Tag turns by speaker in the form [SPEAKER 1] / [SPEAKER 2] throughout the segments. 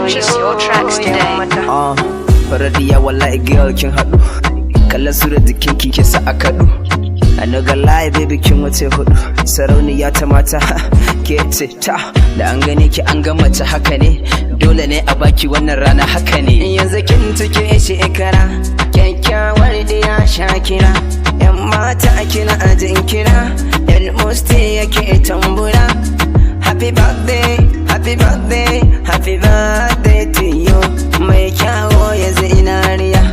[SPEAKER 1] Purchase your tracks today.
[SPEAKER 2] Faradiya wallahi girl kin haɗu, kallon surar jikin ki sa a kaɗu. I no ga lie baby kin wace hudu, sarauniya ta mata ke ce ta da an gane ki an ga mace haka ne, dole ne a baki wannan rana haka ne. Yanzu kin take shi ikara, kyakkyawar diya Shakira, yan mata kina ajin kira, yan musti yake tambura. Happy birthday, happy birthday, happy birthday to you. Mai kyawo ya zinariya,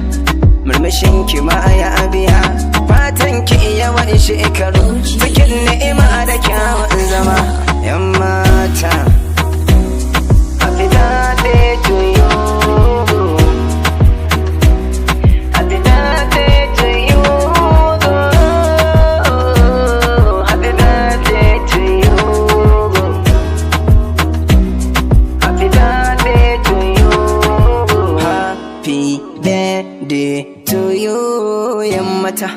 [SPEAKER 2] murmushin ki ma ya abiya, fatan ki yawan shekaru, cikin ni'ima da kyawun zama. Yan mata, happy birthday to you. Happy birthday to you. Happy birthday to you. Happy birthday to you. Happy birthday to you, yammata.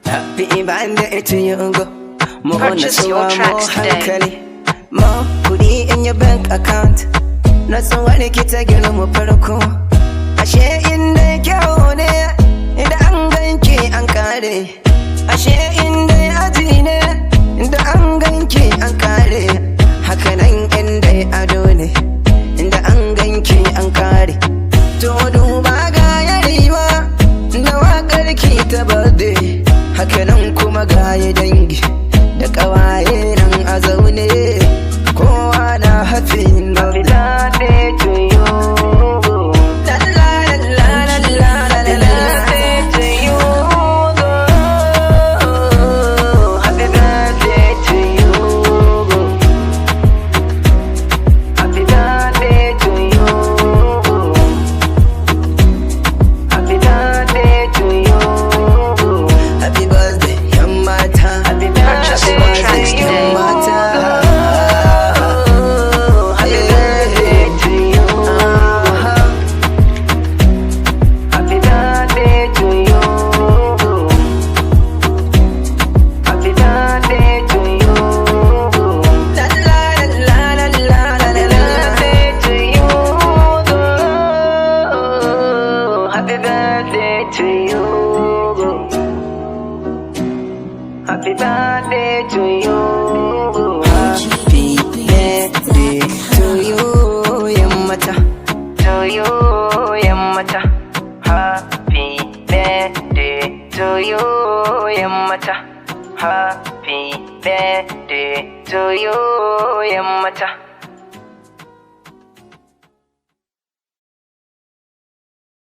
[SPEAKER 2] Happy birthday to you, go.
[SPEAKER 1] Purchase your tracks today.
[SPEAKER 2] More kudi in your bank account. Na tsohuwar ki ta girma farko. Ashe inda kyau ne, inda an ganki an kare. Ashe inda aji ne, inda an ganki an kare. Hakanan inda ado ne, inda an ganki an kare. To duba ga yarewa, da waƙar ki ta birthday. Hakanan kuma ga ya dangi, da ƙawaye nan a zaune. Kowa na happy birthday to you. La la la la la la la. Birthday to you. Happy birthday to you. Happy birthday to you. Happy birthday to you. Happy birthday, young mata. Happy
[SPEAKER 1] Purchase your tracks
[SPEAKER 2] birthday,
[SPEAKER 1] today.
[SPEAKER 2] young mata. Happy birthday to you. Happy birthday to you. Happy birthday to you. La la la la la la la la. Birthday to you. Happy birthday to you. Happy birthday to you. Happy birthday to you, yammata. To you, yammata. Happy birthday to you, yammata. Happy birthday to you, yammata.